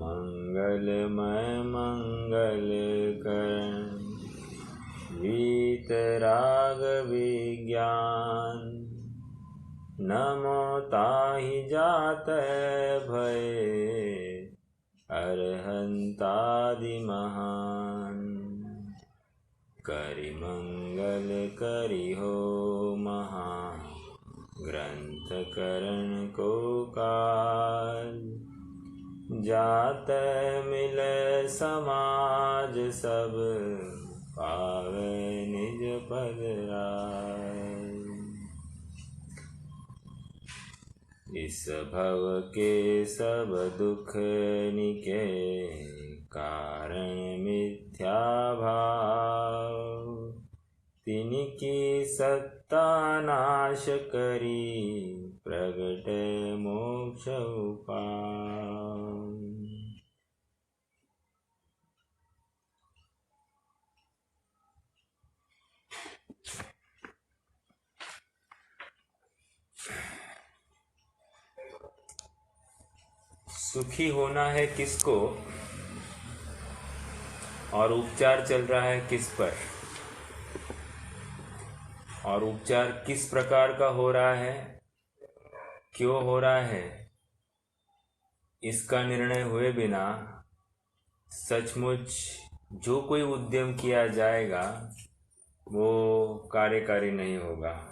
मंगलमय मंगल करण वीतराग विज्ञान। नमो ताहि जातः भय अरहंतादि महान। करि मंगल करि हो महा ग्रंथ करण को काल। जात मिल समाज सब पावे निज पद राय। इस भव के सब दुख निके कारण मिथ्या भाव। तिनकी सत्ता नाश करी प्रगट मोक्ष उपाय। सुखी होना है किसको और उपचार चल रहा है किस पर, और उपचार किस प्रकार का हो रहा है, क्यों हो रहा है, इसका निर्णय हुए बिना सचमुच जो कोई उद्यम किया जाएगा वो कार्यकारी नहीं होगा।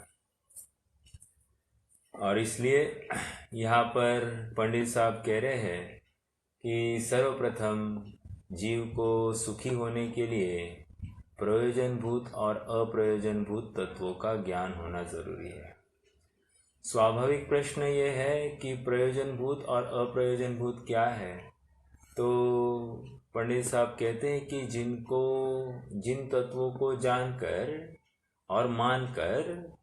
और इसलिए यहाँ पर पंडित साहब कह रहे हैं कि सर्वप्रथम जीव को सुखी होने के लिए प्रयोजनभूत और अप्रयोजनभूत तत्वों का ज्ञान होना जरूरी है। स्वाभाविक प्रश्न ये है कि प्रयोजनभूत और अप्रयोजनभूत क्या है। तो पंडित साहब कहते हैं कि जिन तत्वों को जानकर और मानकर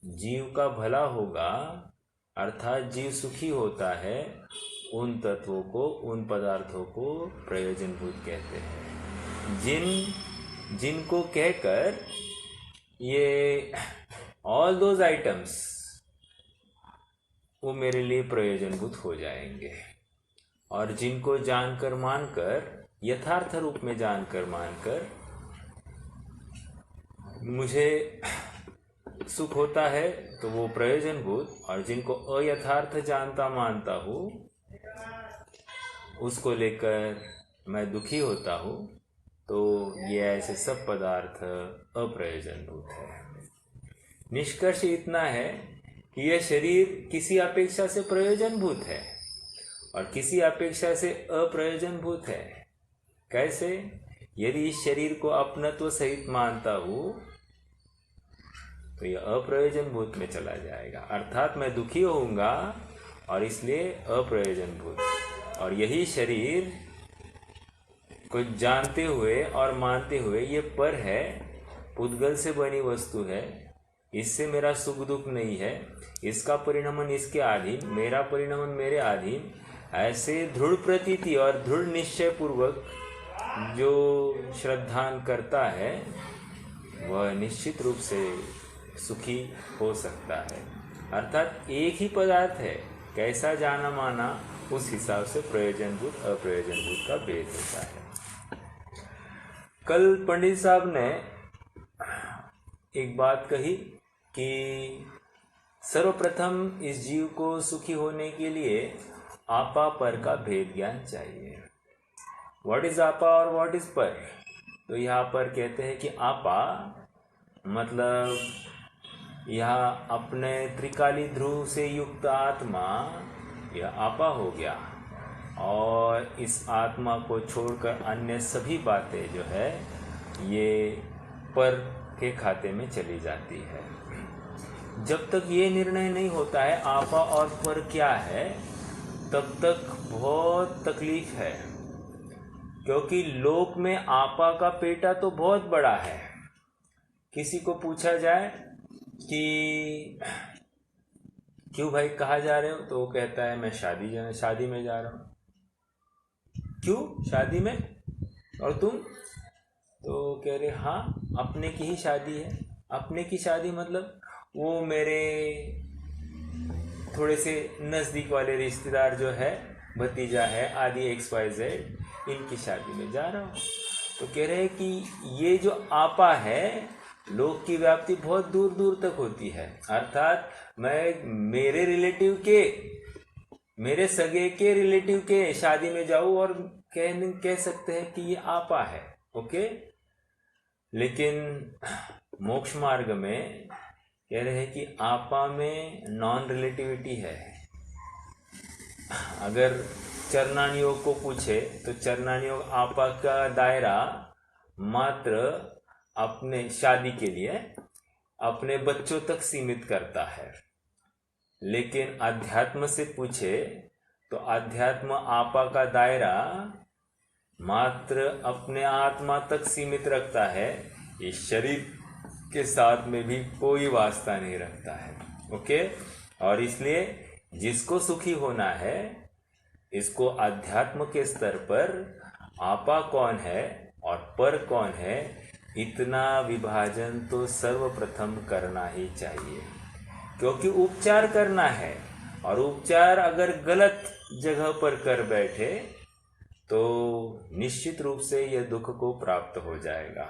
जीव का भला होगा अर्थात जीव सुखी होता है, उन तत्वों को, उन पदार्थों को प्रयोजनभूत कहते हैं। जिनको कहकर ये ऑल दोज आइटम्स वो मेरे लिए प्रयोजनभूत हो जाएंगे। और जिनको जानकर मानकर, यथार्थ रूप में जानकर मानकर मुझे सुख होता है तो वो प्रयोजनभूत, और जिनको अयथार्थ जानता मानता हूँ उसको लेकर मैं दुखी होता हूँ, तो ये ऐसे सब पदार्थ अप्रयोजनभूत है। निष्कर्ष इतना है कि यह शरीर किसी अपेक्षा से प्रयोजनभूत है और किसी अपेक्षा से अप्रयोजनभूत है। कैसे? यदि इस शरीर को अपनत्व सहित मानता हूँ तो यह अप्रयोजनभूत में चला जाएगा, अर्थात मैं दुखी होऊंगा और इसलिए अप्रयोजनभूत। और यही शरीर को जानते हुए और मानते हुए ये पर है, पुद्गल से बनी वस्तु है, इससे मेरा सुख दुख नहीं है, इसका परिणमन इसके अधीन, मेरा परिणमन मेरे अधीन, ऐसे दृढ़ प्रतीति और दृढ़ निश्चय पूर्वक जो श्रद्धान करता है वह निश्चित रूप से सुखी हो सकता है। अर्थात एक ही पदार्थ है, कैसा जाना माना उस हिसाब से प्रयोजनभूत अप्रयोजनभूत का भेद होता है। कल पंडित साहब ने एक बात कही कि सर्वप्रथम इस जीव को सुखी होने के लिए आपा पर का भेद ज्ञान चाहिए। व्हाट इज आपा और व्हाट इज पर? तो यहाँ पर कहते हैं कि आपा मतलब यह अपने त्रिकाली ध्रुव से युक्त आत्मा, यह आपा हो गया। और इस आत्मा को छोड़कर अन्य सभी बातें जो है ये पर के खाते में चली जाती है। जब तक ये निर्णय नहीं होता है आपा और पर क्या है, तब तक बहुत तकलीफ है, क्योंकि लोक में आपा का पेटा तो बहुत बड़ा है। किसी को पूछा जाए कि क्यों भाई कहाँ जा रहे हो, तो वो कहता है मैं शादी में जा रहा हूँ। क्यों शादी में? और तुम? तो कह रहे हाँ अपने की ही शादी है। अपने की शादी मतलब वो मेरे थोड़े से नज़दीक वाले रिश्तेदार जो है भतीजा है आदि XYZ, इनकी शादी में जा रहा हूँ। तो कह रहे हैं कि ये जो आपा है लोक की व्याप्ति बहुत दूर दूर तक होती है, अर्थात मैं मेरे रिलेटिव के, मेरे सगे के रिलेटिव के शादी में जाऊं और कह सकते हैं कि ये आपा है। ओके, लेकिन मोक्ष मार्ग में कह रहे हैं कि आपा में नॉन रिलेटिविटी है। अगर चरणान योग को पूछे तो चरणान योग आपा का दायरा मात्र अपने शादी के लिए अपने बच्चों तक सीमित करता है, लेकिन अध्यात्म से पूछे तो अध्यात्म आपा का दायरा मात्र अपने आत्मा तक सीमित रखता है, इस शरीर के साथ में भी कोई वास्ता नहीं रखता है। ओके, और इसलिए जिसको सुखी होना है, इसको अध्यात्म के स्तर पर आपा कौन है और पर कौन है, इतना विभाजन तो सर्वप्रथम करना ही चाहिए, क्योंकि उपचार करना है, और उपचार अगर गलत जगह पर कर बैठे तो निश्चित रूप से यह दुख को प्राप्त हो जाएगा।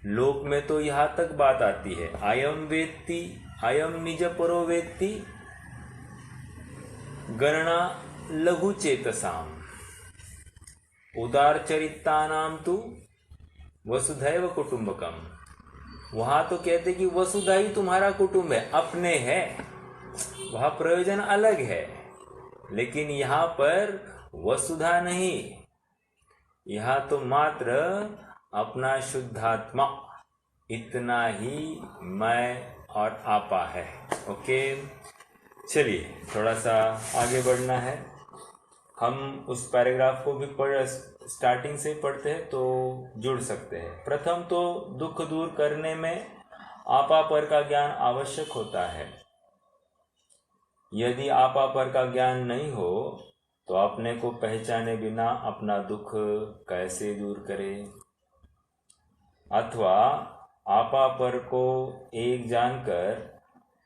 लोक में तो यहां तक बात आती है, अयम वेत्ति अयम निज परो वेत्ति गणना लघु चेतसाम उदार चरितानाम तु वसुधैव कुटुंबकम। वहां तो कहते कि वसुधा ही तुम्हारा कुटुंब है, अपने है, वह प्रयोजन अलग है, लेकिन यहाँ पर वसुधा नहीं, यहाँ तो मात्र अपना शुद्धात्मा, इतना ही मैं और आपा है। ओके, चलिए थोड़ा सा आगे बढ़ना है। हम उस पैराग्राफ को भी स्टार्टिंग से पढ़ते हैं तो जुड़ सकते हैं। प्रथम तो दुख दूर करने में आपा पर का ज्ञान आवश्यक होता है। यदि आपा पर का ज्ञान नहीं हो तो अपने को पहचाने बिना अपना दुख कैसे दूर करें, अथवा आपा पर को एक जानकर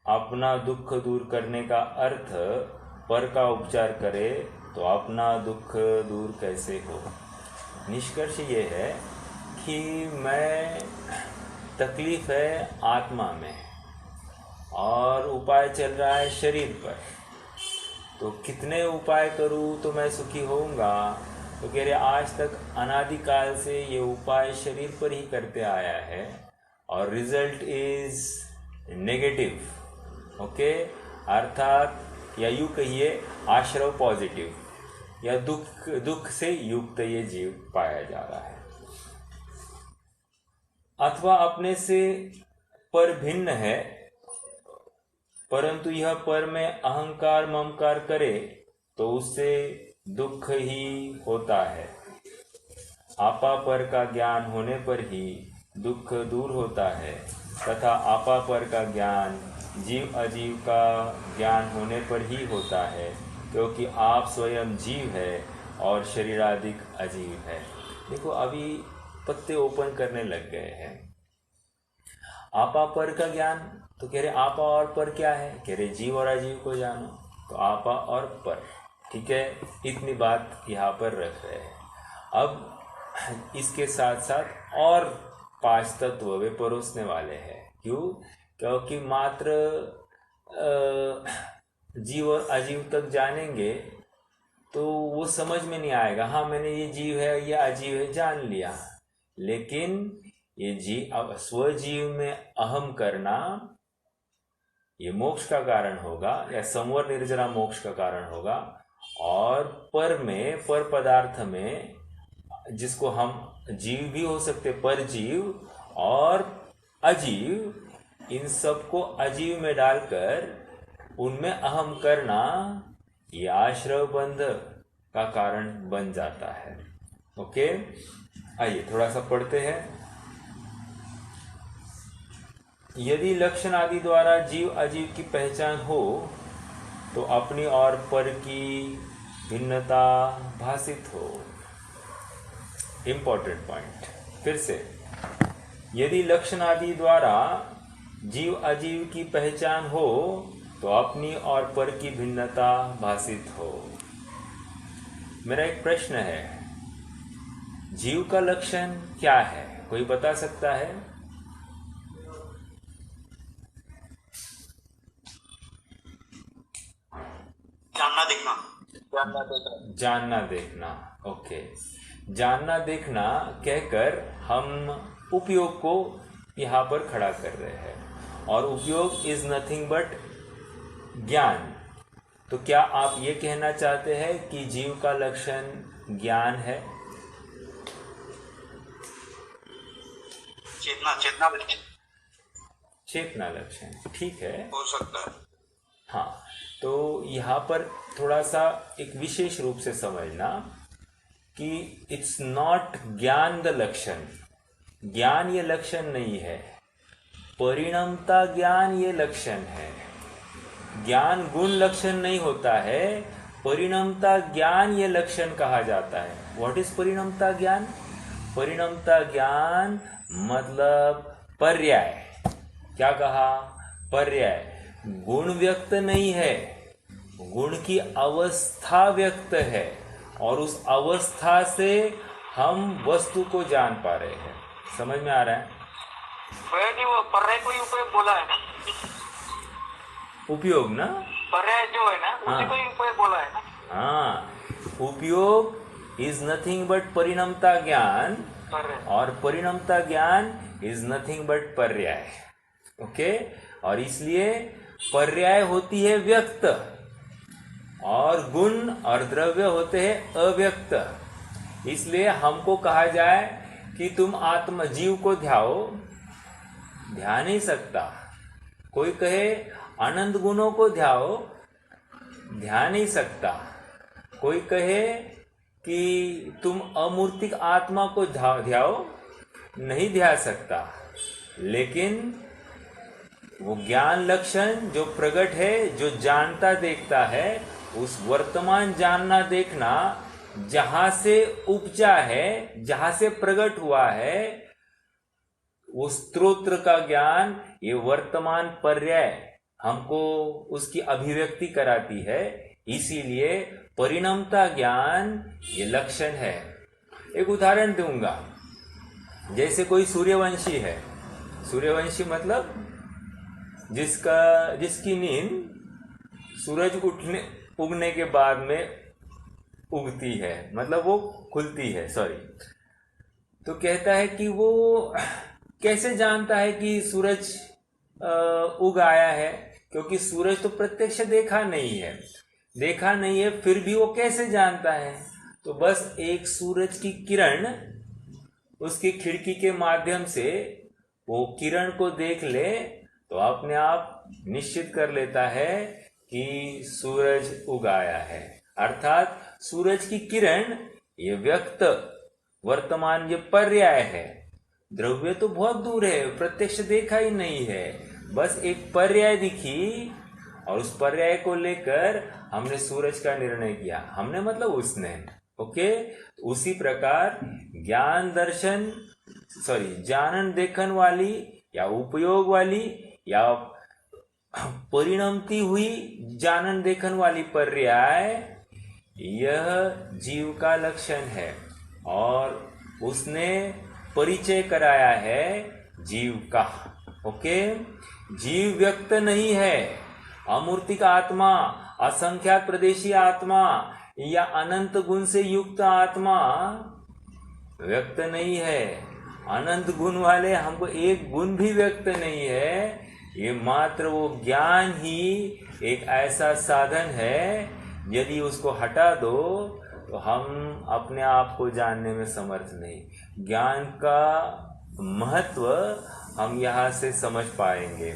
अपना दुख दूर करने का अर्थ पर का उपचार करे तो अपना दुख दूर कैसे हो। निष्कर्ष ये है कि मैं तकलीफ है आत्मा में और उपाय चल रहा है शरीर पर, तो कितने उपाय करूं तो मैं सुखी होऊंगा। तो कह रहे आज तक अनादिकाल से ये उपाय शरीर पर ही करते आया है और रिजल्ट इज नेगेटिव। ओके, अर्थात या यूं कहिए आश्रव पॉजिटिव, या दुख से युक्त ये जीव पाया जा रहा है। अथवा अपने से पर भिन्न है, परंतु यह पर में अहंकार ममकार करे तो उससे दुख ही होता है। आपा पर का ज्ञान होने पर ही दुख दूर होता है, तथा आपा पर का ज्ञान जीव अजीव का ज्ञान होने पर ही होता है, क्योंकि आप स्वयं जीव है और शरीरादिक अजीव है। देखो अभी पत्ते ओपन करने लग गए हैं। आपा पर का ज्ञान, तो कह रहे आपा और पर क्या है, कह रहे जीव और अजीव को जानो, तो आपा और पर, ठीक है, इतनी बात यहाँ पर रख रहे हैं। अब इसके साथ साथ और 5 तत्व वे परोसने वाले हैं। क्यों? क्योंकि मात्र जीव और अजीव तक जानेंगे तो वो समझ में नहीं आएगा। हाँ, मैंने ये जीव है या अजीव है जान लिया, लेकिन ये स्वजीव में अहम करना ये मोक्ष का कारण होगा, या संवर निर्जरा मोक्ष का कारण होगा। और पर में, पर पदार्थ में, जिसको हम जीव भी हो सकते, पर जीव और अजीव, इन सबको अजीव में डालकर उनमें अहम करना ये आश्रव बंध का कारण बन जाता है। ओके, आइए थोड़ा सा पढ़ते हैं। यदि लक्षण आदि द्वारा जीव अजीव की पहचान हो तो अपनी और पर की भिन्नता भासित हो। इंपॉर्टेंट पॉइंट, फिर से, यदि लक्षण आदि द्वारा जीव अजीव की पहचान हो तो तो अपनी और पर की भिन्नता भासित हो। मेरा एक प्रश्न है, जीव का लक्षण क्या है? कोई बता सकता है? जानना देखना। जानना देखना। ओके, जानना देखना कहकर हम उपयोग को यहाँ पर खड़ा कर रहे हैं, और उपयोग इज नथिंग बट ज्ञान। तो क्या आप ये कहना चाहते हैं कि जीव का लक्षण ज्ञान है? चेतना चेतना लक्षण, ठीक है, हो सकता है। हाँ। तो यहाँ पर थोड़ा सा एक विशेष रूप से समझना कि इट्स नॉट ज्ञान द लक्षण। ज्ञान ये लक्षण नहीं है, परिणमता ज्ञान ये लक्षण है। ज्ञान गुण लक्षण नहीं होता है, परिणमता ज्ञान ये लक्षण कहा जाता है। व्हाट इज परिणमता ज्ञान? परिणमता ज्ञान मतलब पर्याय। क्या कहा? पर्याय। गुण व्यक्त नहीं है, गुण की अवस्था व्यक्त है, और उस अवस्था से हम वस्तु को जान पा रहे हैं। समझ में आ रहा है? वो पर्याय कोई उपयोग बोला है ना, उपयोग ना, पर्याय जो है ना उसी को ही उपयोग बोला है ना। हाँ, उपयोग इज नथिंग बट परिणमता ज्ञान, और परिणमता ज्ञान इज नथिंग बट पर्याय। ओके, और इसलिए पर्याय होती है व्यक्त, और गुण और द्रव्य होते हैं अव्यक्त। इसलिए हमको कहा जाए कि तुम आत्मा जीव को ध्या नहीं सकता। कोई कहे अनंत गुणों को ध्या नहीं सकता। कोई कहे कि तुम अमूर्तिक आत्मा को नहीं ध्या सकता। लेकिन वो ज्ञान लक्षण जो प्रकट है, जो जानता देखता है, उस वर्तमान जानना देखना जहां से उपजा है, जहां से प्रकट हुआ है, वो स्तोत्र का ज्ञान, ये वर्तमान पर्याय हमको उसकी अभिव्यक्ति कराती है। इसीलिए परिणमता ज्ञान ये लक्षण है। एक उदाहरण दूंगा। जैसे कोई सूर्यवंशी है, सूर्यवंशी मतलब जिसकी नींद सूरज उगने के बाद में उगती है, मतलब वो खुलती है, सॉरी। तो कहता है कि वो कैसे जानता है कि सूरज उग आया है? क्योंकि सूरज तो प्रत्यक्ष देखा नहीं है, फिर भी वो कैसे जानता है? तो बस एक सूरज की किरण उसकी खिड़की के माध्यम से वो किरण को देख ले तो अपने आप निश्चित कर लेता है कि सूरज उग आया है। अर्थात सूरज की किरण ये व्यक्त वर्तमान ये पर्याय है। द्रव्य तो बहुत दूर है, प्रत्यक्ष देखा ही नहीं है, बस एक पर्याय दिखी, और उस पर्याय को लेकर हमने सूरज का निर्णय किया। हमने मतलब उसने। ओके, तो उसी प्रकार जानन देखन वाली या उपयोग वाली या परिणमती हुई जानन देखन वाली पर्याय यह जीव का लक्षण है, और उसने परिचय कराया है जीव का। ओके, जीव व्यक्त नहीं है। अमूर्तिक आत्मा, असंख्यात प्रदेशी आत्मा या अनंत गुण से युक्त आत्मा व्यक्त नहीं है। अनंत गुण वाले हमको एक गुण भी व्यक्त नहीं है। ये मात्र वो ज्ञान ही एक ऐसा साधन है, यदि उसको हटा दो तो हम अपने आप को जानने में समर्थ नहीं। ज्ञान का महत्व हम यहाँ से समझ पाएंगे।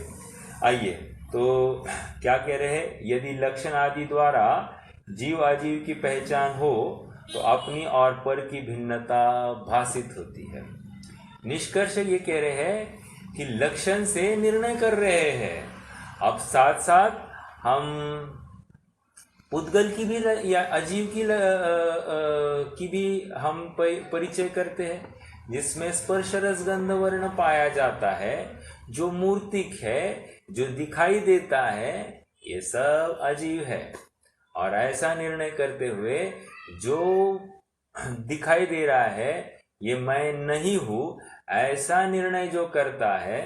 आइए, तो क्या कह रहे हैं? यदि लक्षण आदि द्वारा जीव अजीव की पहचान हो तो अपनी और पर की भिन्नता भासित होती है। निष्कर्ष ये कह रहे हैं कि लक्षण से निर्णय कर रहे हैं। अब साथ साथ हम पुद्गल की भी या अजीव की भी हम परिचय करते हैं, जिसमें स्पर्श रस गंध वर्ण पाया जाता है, जो मूर्तिक है, जो दिखाई देता है, ये सब अजीव है। और ऐसा निर्णय करते हुए जो दिखाई दे रहा है ये मैं नहीं हूं, ऐसा निर्णय जो करता है,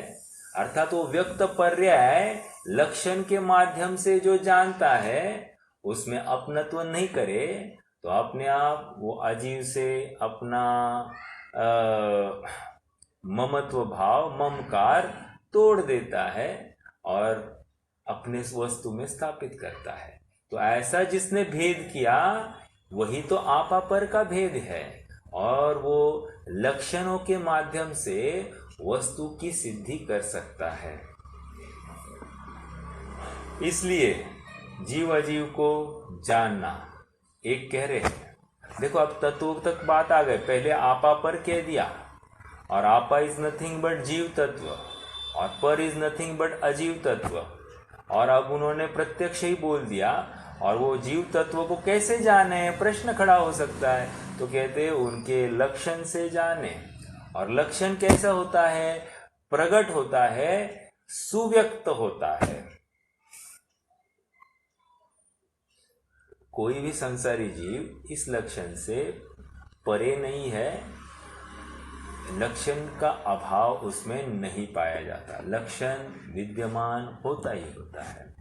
अर्थात वो व्यक्त पर्याय लक्षण के माध्यम से जो जानता है, उसमें अपनत्व नहीं करे तो अपने आप वो अजीव से अपना ममत्व भाव, ममकार तोड़ देता है और अपने वस्तु में स्थापित करता है। तो ऐसा जिसने भेद किया वही तो आपा पर का भेद है, और वो लक्षणों के माध्यम से वस्तु की सिद्धि कर सकता है। इसलिए जीव अजीव को जानना एक कह रहे हैं। देखो अब तत्व तक बात आ गई। पहले आपा पर कह दिया, और आपा इज नथिंग बट जीव तत्व, और पर इज नथिंग बट अजीव तत्व, और अब उन्होंने प्रत्यक्ष ही बोल दिया। और वो जीव तत्व को कैसे जाने, प्रश्न खड़ा हो सकता है। तो कहते हैं उनके लक्षण से जाने। और लक्षण कैसा होता है? प्रकट होता है, सुव्यक्त होता है। कोई भी संसारी जीव इस लक्षण से परे नहीं है। लक्षण का अभाव उसमें नहीं पाया जाता, लक्षण विद्यमान होता ही होता है।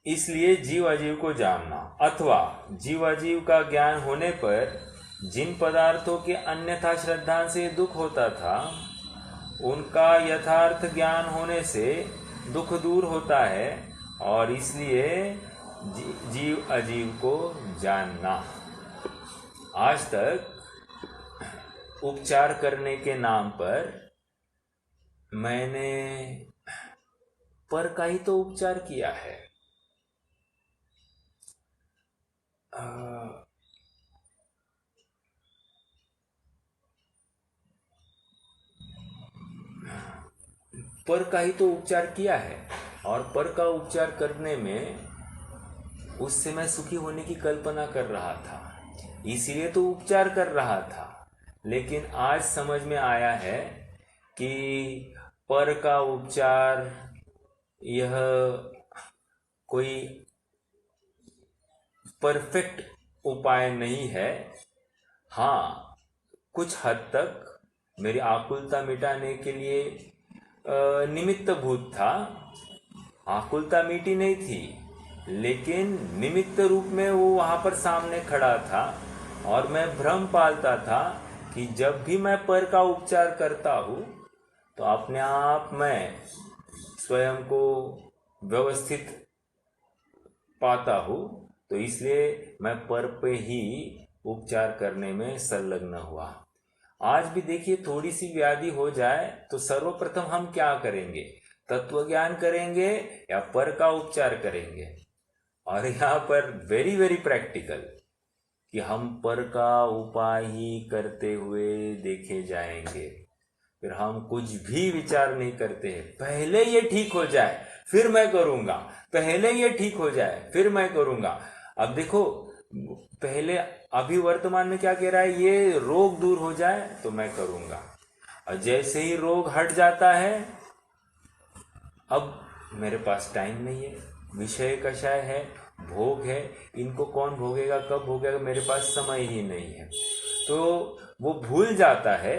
इसलिए जीव अजीव को जानना, अथवा जीव अजीव का ज्ञान होने पर जिन पदार्थों के अन्यथा श्रद्धा से दुख होता था, उनका यथार्थ ज्ञान होने से दुख दूर होता है। और इसलिए जीव अजीव को जानना। आज तक उपचार करने के नाम पर मैंने पर का ही तो उपचार किया है। पर का ही तो उपचार किया है, और पर का उपचार करने में उससे मैं सुखी होने की कल्पना कर रहा था, इसीलिए तो उपचार कर रहा था। लेकिन आज समझ में आया है कि पर का उपचार यह कोई परफेक्ट उपाय नहीं है। हाँ, कुछ हद तक मेरी आकुलता मिटाने के लिए निमित्त भूत था। आकुलता मिटी नहीं थी, लेकिन निमित्त रूप में वो वहाँ पर सामने खड़ा था, और मैं भ्रम पालता था कि जब भी मैं पर का उपचार करता हूँ तो अपने आप मैं स्वयं को व्यवस्थित पाता हूँ। तो इसलिए मैं पर पे ही उपचार करने में संलग्न हुआ। आज भी देखिए, थोड़ी सी व्याधि हो जाए तो सर्वप्रथम हम क्या करेंगे? तत्व ज्ञान करेंगे या पर का उपचार करेंगे? और यहाँ पर वेरी वेरी प्रैक्टिकल कि हम पर का उपाय ही करते हुए देखे जाएंगे। फिर हम कुछ भी विचार नहीं करते हैं, पहले ये ठीक हो जाए फिर मैं करूंगा, पहले ये ठीक हो जाए फिर मैं करूंगा। अब देखो, पहले अभी वर्तमान में क्या कह रहा है? ये रोग दूर हो जाए तो मैं करूंगा। और जैसे ही रोग हट जाता है, अब मेरे पास टाइम नहीं है, विषय कषाय है, भोग है, इनको कौन भोगेगा, कब भोगेगा, मेरे पास समय ही नहीं है। तो वो भूल जाता है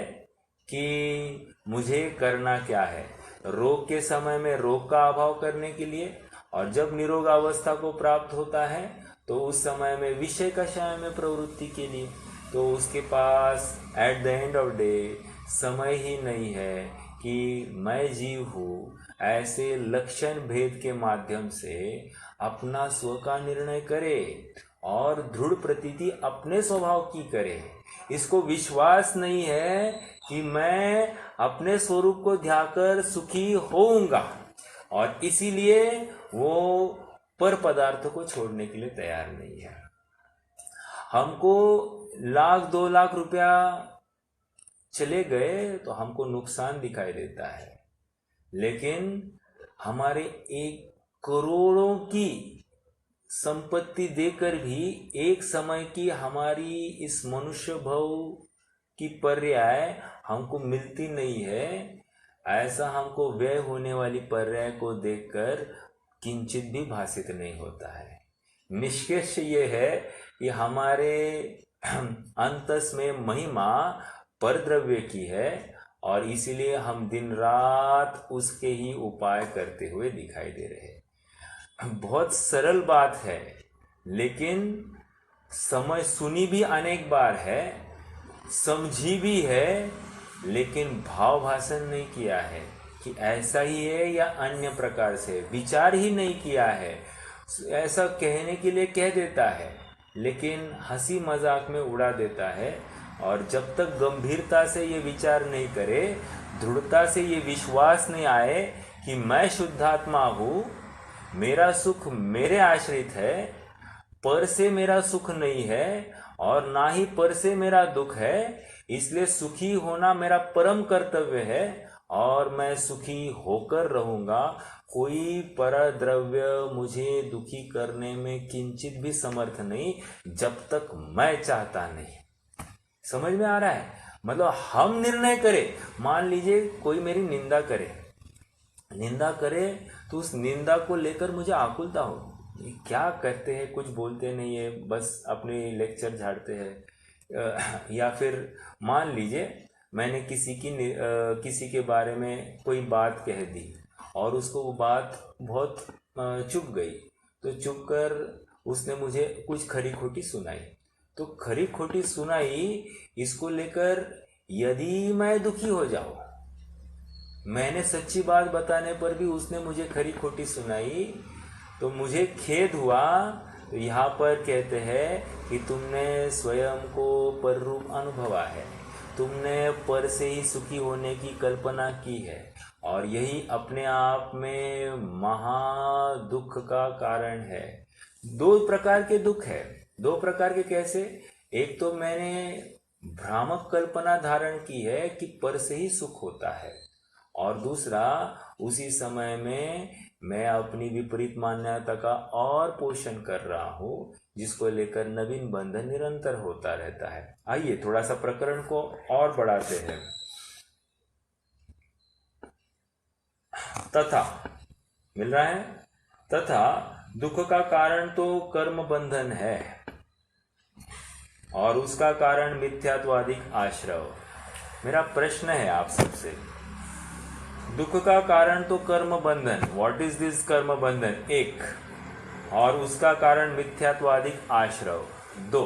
कि मुझे करना क्या है। रोग के समय में रोग का अभाव करने के लिए, और जब निरोग अवस्था को प्राप्त होता है तो उस समय में विषय कषाय में प्रवृत्ति के लिए। तो उसके पास at the end of day समय ही नहीं है कि मैं जीव हूँ, ऐसे लक्षण भेद के माध्यम से अपना स्व का निर्णय करे और दृढ़ प्रतीति अपने स्वभाव की करे। इसको विश्वास नहीं है कि मैं अपने स्वरूप को ध्याकर सुखी होऊंगा, और इसीलिए वो पर पदार्थों को छोड़ने के लिए तैयार नहीं है। हमको 1,00,000 2,00,000 रुपया चले गए तो हमको नुकसान दिखाई देता है, लेकिन हमारे 1 करोड़ों की संपत्ति देकर भी एक समय की हमारी इस मनुष्य भव की पर्याय हमको मिलती नहीं है। ऐसा हमको व्यय होने वाली पर्याय को देखकर किंचित भी भासित नहीं होता है। निष्कर्ष ये है कि हमारे अंतस में महिमा परद्रव्य की है और इसीलिए हम दिन रात उसके ही उपाय करते हुए दिखाई दे रहे हैं। बहुत सरल बात है, लेकिन समझ सुनी भी अनेक बार है, समझी भी है, लेकिन भाव भाषण नहीं किया है कि ऐसा ही है या अन्य प्रकार से, विचार ही नहीं किया है। ऐसा कहने के लिए कह देता है, लेकिन हंसी मजाक में उड़ा देता है। और जब तक गंभीरता से ये विचार नहीं करे, दृढ़ता से ये विश्वास नहीं आए कि मैं शुद्धात्मा हूँ, मेरा सुख मेरे आश्रित है, पर से मेरा सुख नहीं है और ना ही पर से मेरा दुख है, इसलिए सुखी होना मेरा परम कर्तव्य है और मैं सुखी होकर रहूंगा। कोई परद्रव्य मुझे दुखी करने में किंचित भी समर्थ नहीं, जब तक मैं चाहता नहीं। समझ में आ रहा है? मतलब हम निर्णय करें। मान लीजिए कोई मेरी निंदा करे तो उस निंदा को लेकर मुझे आकुलता हो, ये क्या करते हैं, कुछ बोलते नहीं है, बस अपने लेक्चर झाड़ते हैं। या फिर मान लीजिए मैंने किसी के बारे में कोई बात कह दी और उसको वो बात बहुत चुभ गई, तो चुप कर उसने मुझे कुछ खरी खोटी सुनाई। तो खरी खोटी सुनाई, इसको लेकर यदि मैं दुखी हो जाऊं, मैंने सच्ची बात बताने पर भी उसने मुझे खरी खोटी सुनाई, तो मुझे खेद हुआ। तो यहाँ पर कहते हैं कि तुमने स्वयं को पररूप अनुभवा है, तुमने पर से ही सुखी होने की कल्पना की है और यही अपने आप में महा दुख का कारण है। दो प्रकार के दुख है। दो प्रकार के कैसे? एक तो मैंने भ्रामक कल्पना धारण की है कि पर से ही सुख होता है, और दूसरा उसी समय में मैं अपनी विपरीत मान्यता का और पोषण कर रहा हूँ, जिसको लेकर नवीन बंधन निरंतर होता रहता है। आइए थोड़ा सा प्रकरण को और बढ़ाते हैं। तथा मिल रहा है, तथा दुख का कारण तो कर्म बंधन है और उसका कारण मिथ्यात्वादिक आश्रव। मेरा प्रश्न है आप सबसे, दुख का कारण तो कर्म बंधन, व्हाट इज दिस कर्म बंधन, एक, और उसका कारण मिथ्यात्वादिक आश्रव, दो।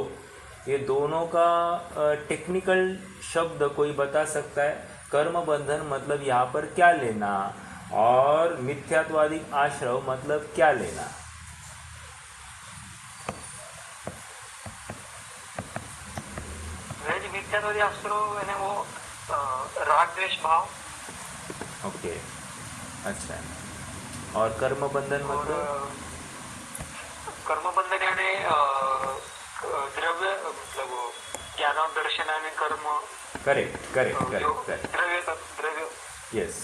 ये दोनों का टेक्निकल शब्द कोई बता सकता है? कर्म बंधन मतलब यहाँ पर क्या लेना और मिथ्यात्वादिक आश्रव मतलब क्या लेना? मिथ्यात्वादी आश्रव यानी वो राग द्वेष भाव। ओके, अच्छा। और कर्म बंधन मतलब? कर्म बंधन यानी द्रव्य, मतलब ज्ञान दर्शन आणि कर्म। करेक्ट करेक्ट करेक्ट करेक्ट, द्रव्य। यस,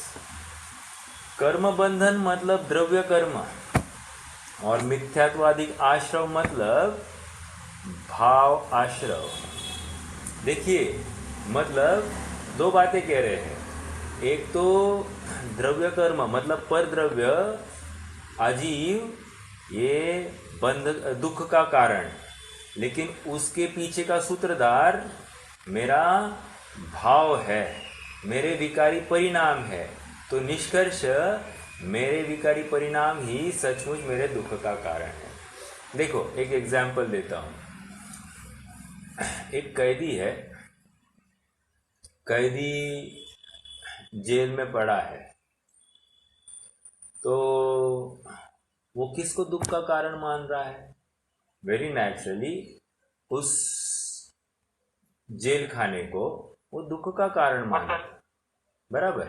कर्म बंधन मतलब द्रव्य कर्म और मिथ्यात्वादिक आश्रव मतलब भाव आश्रव। देखिए, मतलब दो बातें कह रहे हैं। एक तो द्रव्य कर्म मतलब पर द्रव्य अजीव, ये बंध दुख का कारण, लेकिन उसके पीछे का सूत्रधार मेरा भाव है, मेरे विकारी परिणाम है। तो निष्कर्ष, मेरे विकारी परिणाम ही सचमुच मेरे दुख का कारण है। देखो एक एग्जाम्पल देता हूं। एक कैदी है, कैदी जेल में पड़ा है, तो वो किसको दुख का कारण मान रहा है? वेरी नेचुरली उस जेल खाने को वो दुख का कारण मान रहा है, बराबर?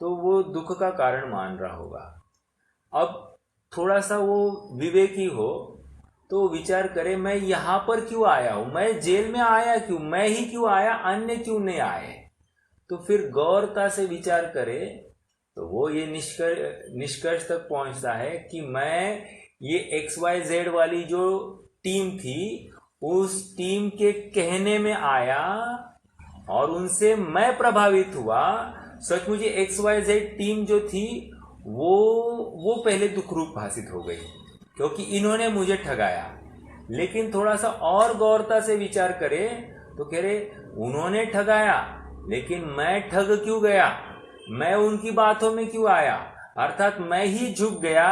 तो वो दुख का कारण मान रहा होगा। अब थोड़ा सा वो विवेकी हो तो विचार करे, मैं यहाँ पर क्यों आया हूं, मैं जेल में आया क्यों, मैं ही क्यों आया, अन्य क्यों नहीं आए? तो फिर गौरता से विचार करे तो वो ये निष्कर्ष तक पहुंचता है कि मैं ये XYZ वाली जो टीम थी, उस टीम के कहने में आया और उनसे मैं प्रभावित हुआ, सचमुच XYZ टीम जो थी वो पहले दुख रूप भाषित हो गई, क्योंकि इन्होंने मुझे ठगाया। लेकिन थोड़ा सा और गौरता से विचार करें तो कह रहे उन्होंने ठगाया, लेकिन मैं ठग क्यों गया, मैं उनकी बातों में क्यों आया, अर्थात मैं ही झुक गया,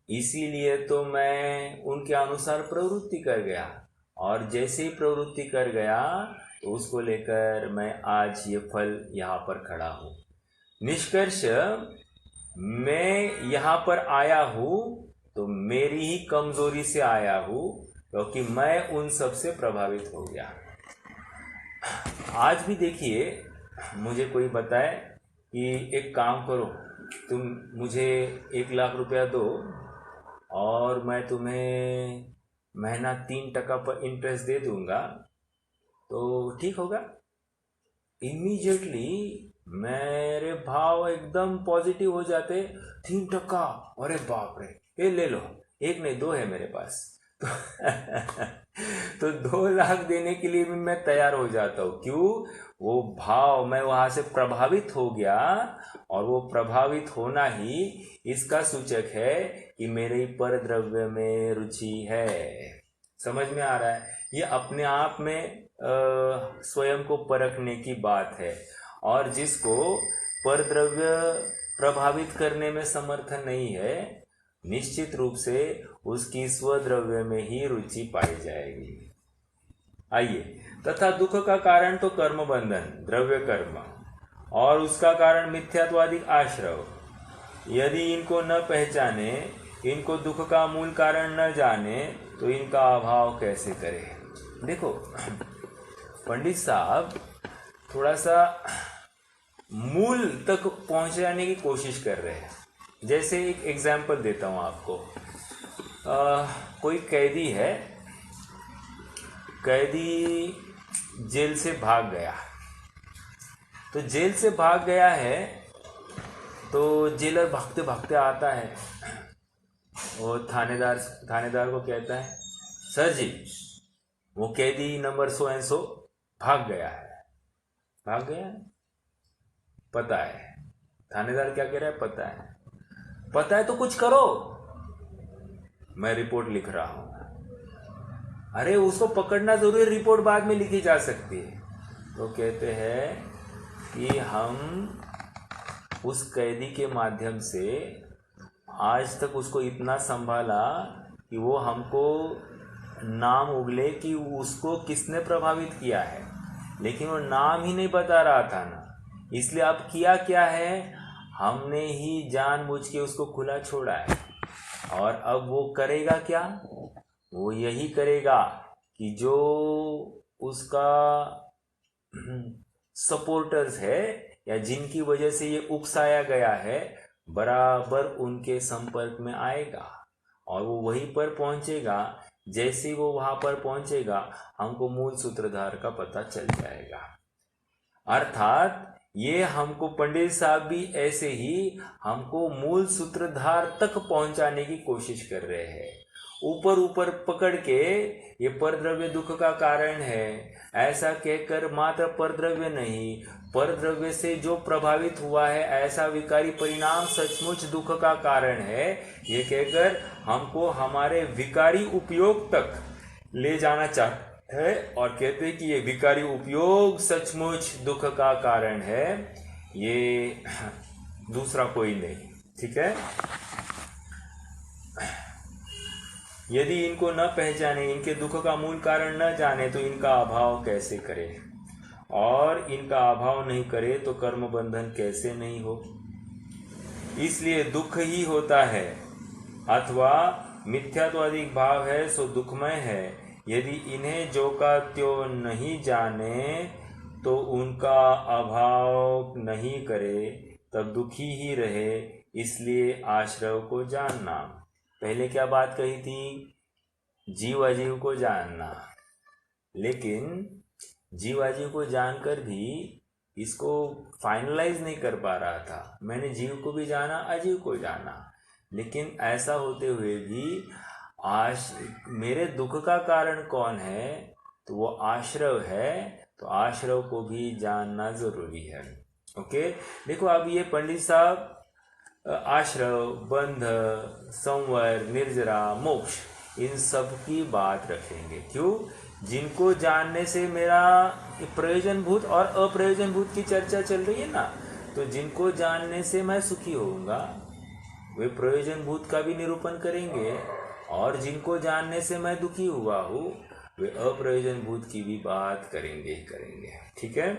इसीलिए तो मैं उनके अनुसार प्रवृत्ति कर गया। और जैसे ही प्रवृत्ति कर गया तो उसको लेकर मैं आज ये फल यहाँ पर खड़ा हूँ। निष्कर्ष, मैं यहाँ पर आया हूँ तो मेरी ही कमजोरी से आया हूँ, क्योंकि मैं उन सब से प्रभावित हो गया। आज भी देखिए, मुझे कोई बताए कि एक काम करो, तुम मुझे 1 लाख रुपया दो और मैं तुम्हें महीना 3% पर इंटरेस्ट दे दूंगा, तो ठीक होगा? इमीडिएटली मेरे भाव एकदम पॉजिटिव हो जाते। 3%, अरे बाप रे, ये ले लो, 1 नहीं 2 है मेरे पास। तो 2 लाख देने के लिए भी मैं तैयार हो जाता हूँ। क्यों? वो भाव, मैं वहां से प्रभावित हो गया, और वो प्रभावित होना ही इसका सूचक है कि मेरे पर द्रव्य में रुचि है। समझ में आ रहा है? ये अपने आप में स्वयं को परखने की बात है। और जिसको परद्रव्य प्रभावित करने में समर्थ नहीं है, निश्चित रूप से उसकी स्वद्रव्य में ही रुचि पाई जाएगी। आइए, तथा दुख का कारण तो कर्म बंधन, द्रव्य कर्म, और उसका कारण मिथ्यात्वादी आश्रव। यदि इनको न पहचाने, इनको दुख का मूल कारण न जाने, तो इनका अभाव कैसे करे? देखो पंडित साहब थोड़ा सा मूल तक पहुंचाने की कोशिश कर रहे हैं। जैसे एक एग्जाम्पल देता हूं आपको। कोई कैदी है, कैदी जेल से भाग गया। तो जेल से भाग गया है तो जेलर भागते भागते आता है, वो थानेदार को कहता है, सर जी, वो कैदी नंबर सो एंड सो भाग गया है। भाग गया है, पता है। थानेदार क्या कह रहा है? पता है तो कुछ करो, मैं रिपोर्ट लिख रहा हूं। अरे उसको पकड़ना जरूरी, रिपोर्ट बाद में लिखी जा सकती है। तो कहते हैं कि हम उस कैदी के माध्यम से आज तक उसको इतना संभाला कि वो हमको नाम उगले कि उसको किसने प्रभावित किया है, लेकिन वो नाम ही नहीं बता रहा था ना। इसलिए अब किया क्या है, हमने ही जानबूझ के उसको खुला छोड़ा है। और अब वो करेगा क्या? वो यही करेगा कि जो उसका सपोर्टर्स है या जिनकी वजह से ये उकसाया गया है, बराबर उनके संपर्क में आएगा और वो वहीं पर पहुंचेगा। जैसे ही वो वहां पर पहुंचेगा, हमको मूल सूत्रधार का पता चल जाएगा। अर्थात ये हमको पंडित साहब भी ऐसे ही हमको मूल सूत्रधार तक पहुंचाने की कोशिश कर रहे हैं। ऊपर पकड़ के ये परद्रव्य दुख का कारण है ऐसा कहकर मात्र परद्रव्य नहीं, परद्रव्य से जो प्रभावित हुआ है ऐसा विकारी परिणाम सचमुच दुख का कारण है, ये कहकर हमको हमारे विकारी उपयोग तक ले जाना चाहते हैं और कहते हैं कि ये विकारी उपयोग सचमुच दुख का कारण है, ये दूसरा कोई नहीं। ठीक है? यदि इनको न पहचाने, इनके दुख का मूल कारण न जाने, तो इनका अभाव कैसे करे? और इनका अभाव नहीं करे तो कर्म बंधन कैसे नहीं हो? इसलिए दुख ही होता है, अथवा मिथ्यात्वादिक भाव है सो दुखमय है। यदि इन्हें जो का त्यों नहीं जाने तो उनका अभाव नहीं करे, तब दुखी ही रहे। इसलिए आश्रव को जानना। पहले क्या बात कही थी? जीव अजीव को जानना। लेकिन जीव अजीव को जानकर भी इसको फाइनलाइज नहीं कर पा रहा था। मैंने जीव को भी जाना, अजीव को जाना, लेकिन ऐसा होते हुए भी मेरे दुख का कारण कौन है? तो वो आश्रव है। तो आश्रव को भी जानना जरूरी है। ओके, देखो अब ये पंडित साहब आश्रव, बंध, संवर, निर्जरा, मोक्ष, इन सब की बात रखेंगे। क्यों? जिनको जानने से मेरा प्रयोजनभूत और अप्रयोजनभूत की चर्चा चल रही है ना, तो जिनको जानने से मैं सुखी होऊंगा वे प्रयोजनभूत का भी निरूपण करेंगे, और जिनको जानने से मैं दुखी हुआ हूँ वे अप्रयोजनभूत की भी बात करेंगे ही करेंगे। ठीक है,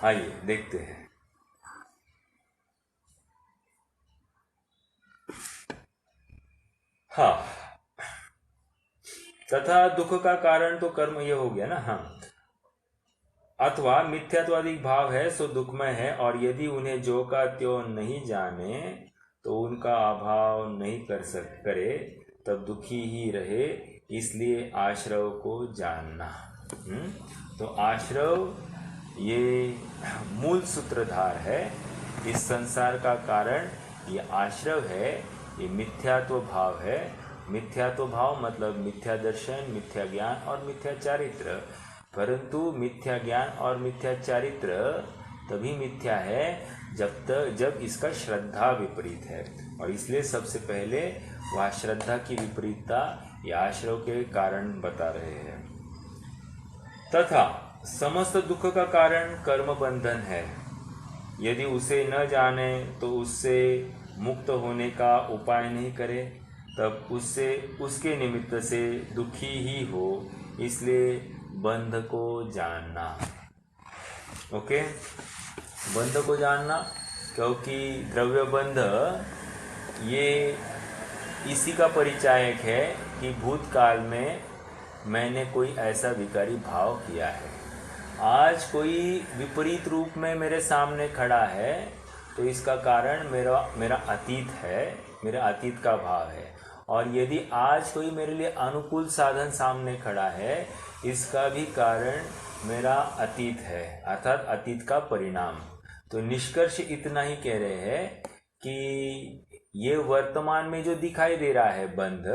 आइए देखते हैं। हाँ, तथा दुख का कारण तो कर्म ये हो गया ना। हाँ, अथवा मिथ्यात्वादी भाव है सो दुखमय है, और यदि उन्हें जो का त्यों नहीं जाने तो उनका अभाव नहीं करे तब दुखी ही रहे, इसलिए आश्रव को जानना। तो आश्रव ये मूल सूत्रधार है, इस संसार का कारण ये आश्रव है, ये मिथ्यात्व भाव है। मिथ्यात्व भाव मतलब मिथ्या दर्शन, मिथ्या ज्ञान और मिथ्या चारित्र। परंतु मिथ्या ज्ञान और मिथ्या चारित्र तभी मिथ्या है जब इसका श्रद्धा विपरीत है, और इसलिए सबसे पहले वह श्रद्धा की विपरीतता या आश्रव के कारण बता रहे हैं। तथा समस्त दुख का कारण कर्म बंधन है, यदि उसे न जाने तो उससे मुक्त होने का उपाय नहीं करे तब उसके निमित्त से दुखी ही हो, इसलिए बंध को जानना। ओके, बंध को जानना, क्योंकि द्रव्य बंध ये इसी का परिचायक है कि भूतकाल में मैंने कोई ऐसा विकारी भाव किया है, आज कोई विपरीत रूप में मेरे सामने खड़ा है, तो इसका कारण मेरा अतीत है, मेरे अतीत का भाव है। और यदि आज कोई मेरे लिए अनुकूल साधन सामने खड़ा है, इसका भी कारण मेरा अतीत है, अर्थात अतीत का परिणाम। तो निष्कर्ष इतना ही कह रहे हैं कि ये वर्तमान में जो दिखाई दे रहा है बंध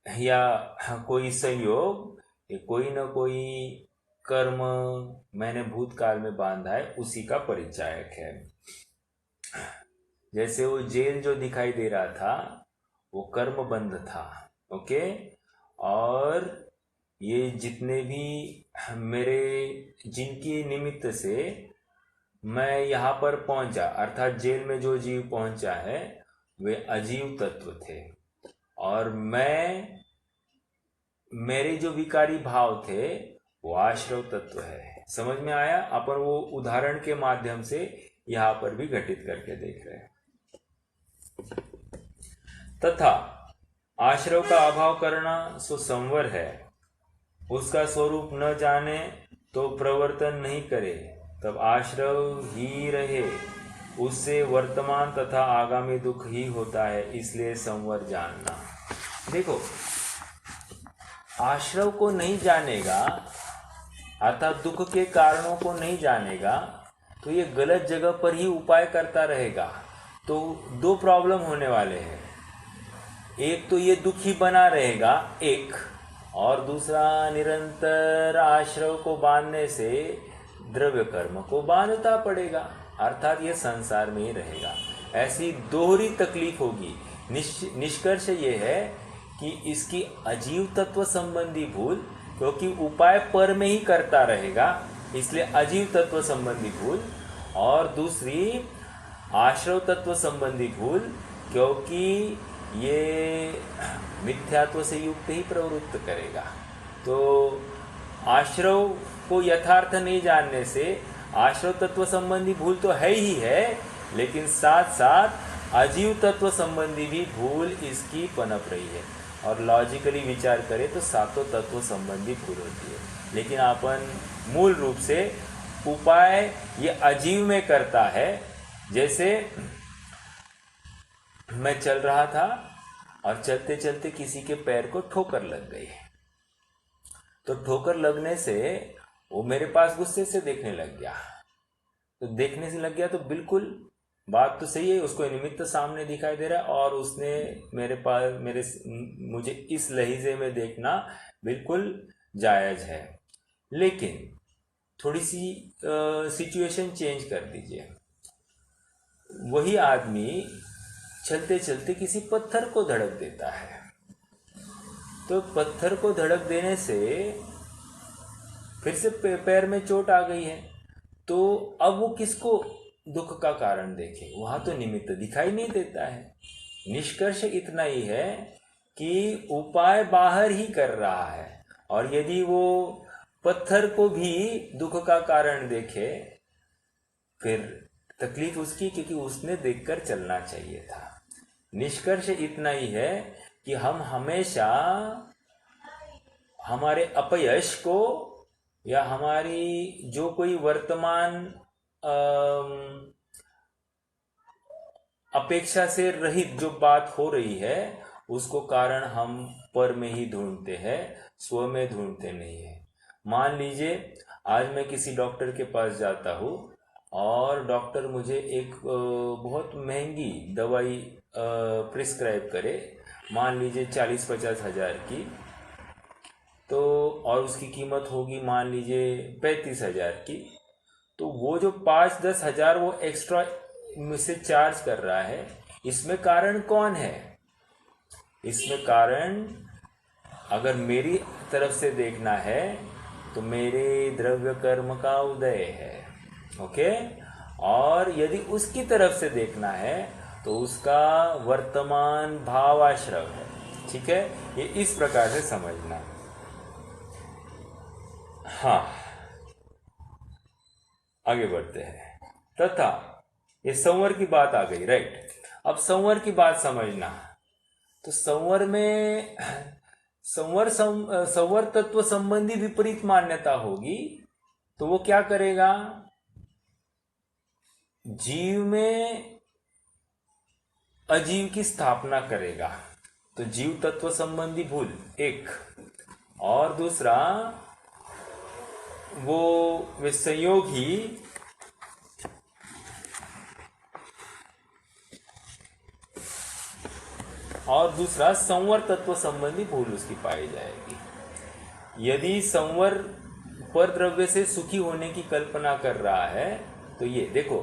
या कोई संयोग, ये कोई न कोई कर्म मैंने भूतकाल में बांधा है, उसी का परिचायक है। जैसे वो जेल जो दिखाई दे रहा था वो कर्म बंध था। ओके, और ये जितने भी मेरे जिनकी निमित्त से मैं यहाँ पर पहुंचा, अर्थात जेल में जो जीव पहुंचा है वे अजीव तत्व थे, और मेरे जो विकारी भाव थे वो आश्रव तत्व है। समझ में आया? अपन वो उदाहरण के माध्यम से यहाँ पर भी घटित करके देख रहे हैं। तथा आश्रव का अभाव करना सो संवर है, उसका स्वरूप न जाने तो प्रवर्तन नहीं करे तब आश्रव ही रहे, उससे वर्तमान तथा आगामी दुख ही होता है, इसलिए संवर जानना। देखो, आश्रव को नहीं जानेगा अर्थात दुख के कारणों को नहीं जानेगा तो ये गलत जगह पर ही उपाय करता रहेगा। तो दो प्रॉब्लम होने वाले हैं, एक तो ये दुखी बना रहेगा एक, और दूसरा निरंतर आश्रव को बांधने से द्रव्य कर्म को बांधता पड़ेगा, अर्थात ये संसार में ही रहेगा। ऐसी दोहरी तकलीफ होगी। निष्कर्ष ये है कि इसकी अजीव तत्व संबंधी भूल, क्योंकि उपाय पर में ही करता रहेगा इसलिए अजीव तत्व संबंधी भूल, और दूसरी आश्रव तत्व संबंधी भूल, क्योंकि ये मिथ्यात्व से युक्त ही प्रवृत्त करेगा। तो आश्रव को यथार्थ नहीं जानने से आश्रव तत्व संबंधी भूल तो है ही है, लेकिन साथ साथ अजीव तत्व संबंधी भी भूल इसकी पनप रही है। और लॉजिकली विचार करें तो सातों तत्व संबंधी भूल होती है, लेकिन अपन मूल रूप से उपाय ये अजीव में करता है। जैसे मैं चल रहा था और चलते चलते किसी के पैर को ठोकर लग गई, तो ठोकर लगने से वो मेरे पास गुस्से से देखने लग गया। तो देखने से लग गया तो बिल्कुल बात तो सही है, उसको निमित्त सामने दिखाई दे रहा है और उसने मुझे इस लहजे में देखना बिल्कुल जायज है। लेकिन थोड़ी सी सिचुएशन चेंज कर दीजिए। वही आदमी चलते चलते किसी पत्थर को धड़क देता है, तो पत्थर को धड़क देने से फिर से पैर में चोट आ गई है, तो अब वो किसको दुख का कारण देखे? वहां तो निमित्त दिखाई नहीं देता है। निष्कर्ष इतना ही है कि उपाय बाहर ही कर रहा है, और यदि वो पत्थर को भी दुख का कारण देखे, फिर तकलीफ उसकी, क्योंकि उसने देखकर चलना चाहिए था। निष्कर्ष इतना ही है कि हम हमेशा हमारे अपयश को या हमारी जो कोई वर्तमान अपेक्षा से रहित जो बात हो रही है, उसको कारण हम पर में ही ढूंढते हैं, स्व में ढूंढते नहीं है। मान लीजिए आज मैं किसी डॉक्टर के पास जाता हूँ और डॉक्टर मुझे एक बहुत महंगी दवाई प्रिस्क्राइब करे, मान लीजिए 40-50 हज़ार की, तो और उसकी कीमत होगी मान लीजिए 35,000 की। तो वो जो 5-10 हज़ार वो एक्स्ट्रा मुझसे चार्ज कर रहा है, इसमें कारण कौन है? इसमें कारण अगर मेरी तरफ से देखना है तो मेरे द्रव्य कर्म का उदय है, ओके। और यदि उसकी तरफ से देखना है तो उसका वर्तमान भावाश्रव है, ठीक है। ये इस प्रकार से समझना। हाँ, आगे बढ़ते हैं। तथा ये संवर की बात आ गई, राइट। अब संवर की बात समझना। तो संवर में संवर तत्व संबंधी विपरीत मान्यता होगी, तो वो क्या करेगा? जीव में अजीव की स्थापना करेगा। तो जीव तत्व संबंधी भूल एक, और दूसरा वो संयोग ही और दूसरा संवर तत्व संबंधी भूल उसकी पाई जाएगी। यदि संवर पर द्रव्य से सुखी होने की कल्पना कर रहा है, तो ये देखो,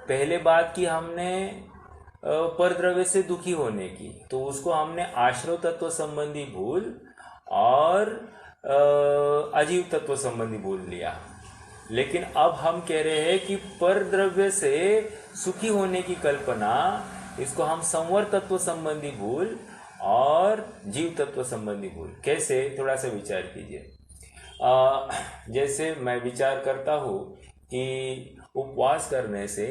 पहले बात की हमने पर द्रव्य से दुखी होने की, तो उसको हमने आश्रव तत्व संबंधी भूल और अजीव तत्व संबंधी भूल लिया। लेकिन अब हम कह रहे हैं कि पर द्रव्य से सुखी होने की कल्पना, इसको हम संवर तत्व संबंधी भूल और जीव तत्व संबंधी भूल। कैसे? थोड़ा सा विचार कीजिए। जैसे मैं विचार करता हूँ कि उपवास करने से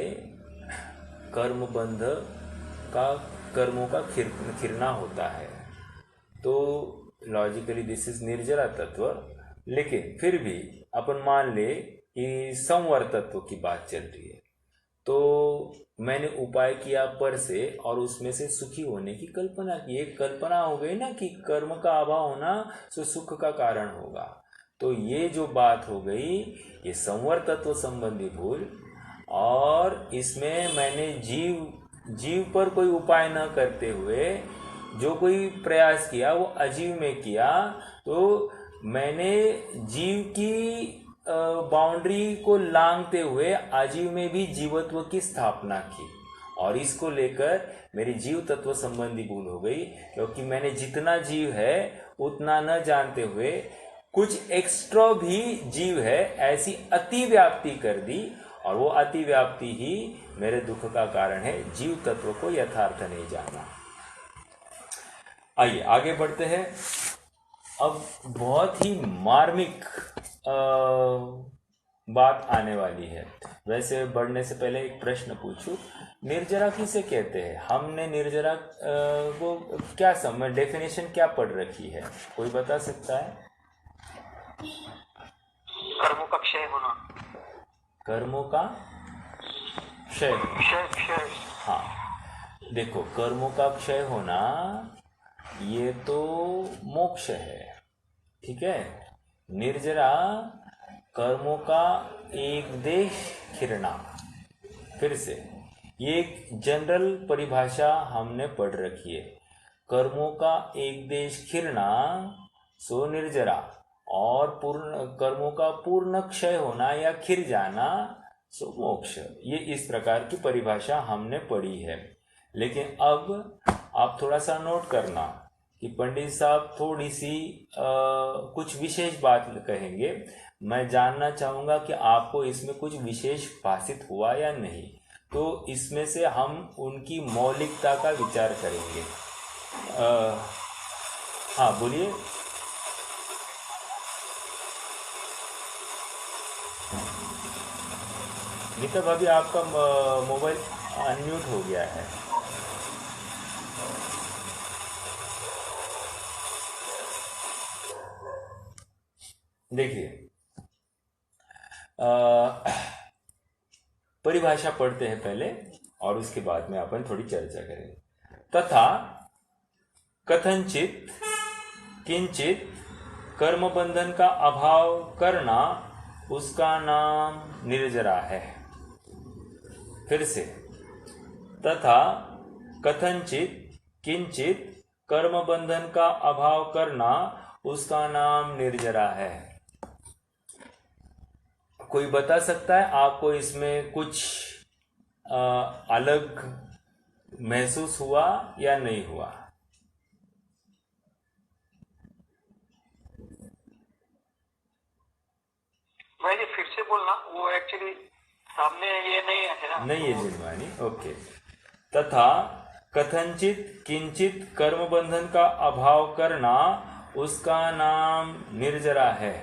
कर्म बंध का, कर्मों का खिरना होता है, तो लॉजिकली दिस इज निर्जरा तत्व। लेकिन फिर भी अपन मान ले कि संवर तत्व की बात चल रही है, तो मैंने उपाय किया पर से और उसमें से सुखी होने की कल्पना की। एक कल्पना हो गई ना कि कर्म का अभाव होना तो सुख का कारण होगा। तो ये जो बात हो गई, ये संवर तत्व संबंधी भूल। और इसमें मैंने जीव पर कोई उपाय न करते हुए जो कोई प्रयास किया वो अजीव में किया, तो मैंने जीव की बाउंड्री को लांघते हुए अजीव में भी जीवत्व की स्थापना की, और इसको लेकर मेरी जीव तत्व संबंधी भूल हो गई, क्योंकि मैंने जितना जीव है उतना न जानते हुए कुछ एक्स्ट्रा भी जीव है ऐसी अति व्याप्ति कर दी, और वो अति व्याप्ति ही मेरे दुख का कारण है। जीव तत्व को यथार्थ नहीं जाना। आइए आगे बढ़ते हैं। अब बहुत ही मार्मिक बात आने वाली है। वैसे बढ़ने से पहले एक प्रश्न पूछूं, निर्जरा किसे कहते हैं? हमने निर्जरा को क्या समझ, डेफिनेशन क्या पढ़ रखी है, कोई बता सकता है? कर्मों का क्षय होना। कर्मों का क्षय। हाँ, देखो, कर्मों का क्षय होना ये तो मोक्ष है, ठीक है। निर्जरा कर्मों का एक देश खिरना। फिर से ये एक जनरल परिभाषा हमने पढ़ रखी है। कर्मों का एक देश खिरना सो निर्जरा, और पूर्ण कर्मों का पूर्ण क्षय होना या खिर जाना सो मोक्ष। ये इस प्रकार की परिभाषा हमने पढ़ी है। लेकिन अब आप थोड़ा सा नोट करना कि पंडित साहब थोड़ी सी कुछ विशेष बात कहेंगे। मैं जानना चाहूँगा कि आपको इसमें कुछ विशेष भाषित हुआ या नहीं, तो इसमें से हम उनकी मौलिकता का विचार करेंगे। हाँ बोलिए। नीता भाभी, आपका मोबाइल अनम्यूट हो गया है। देखिए, परिभाषा पढ़ते हैं पहले और उसके बाद में अपन थोड़ी चर्चा करेंगे। तथा कथनचित किंचित कर्म बंधन का अभाव करना उसका नाम निर्जरा है। फिर से, तथा कथनचित किंचित कर्म बंधन का अभाव करना उसका नाम निर्जरा है। कोई बता सकता है आपको इसमें कुछ अलग महसूस हुआ या नहीं हुआ? भाई जी फिर से बोलना, वो एक्चुअली सामने ये नहीं है ना। नहीं है जिनवानी। ओके। तथा कथनचित किंचित कर्म बंधन का अभाव करना उसका नाम निर्जरा है।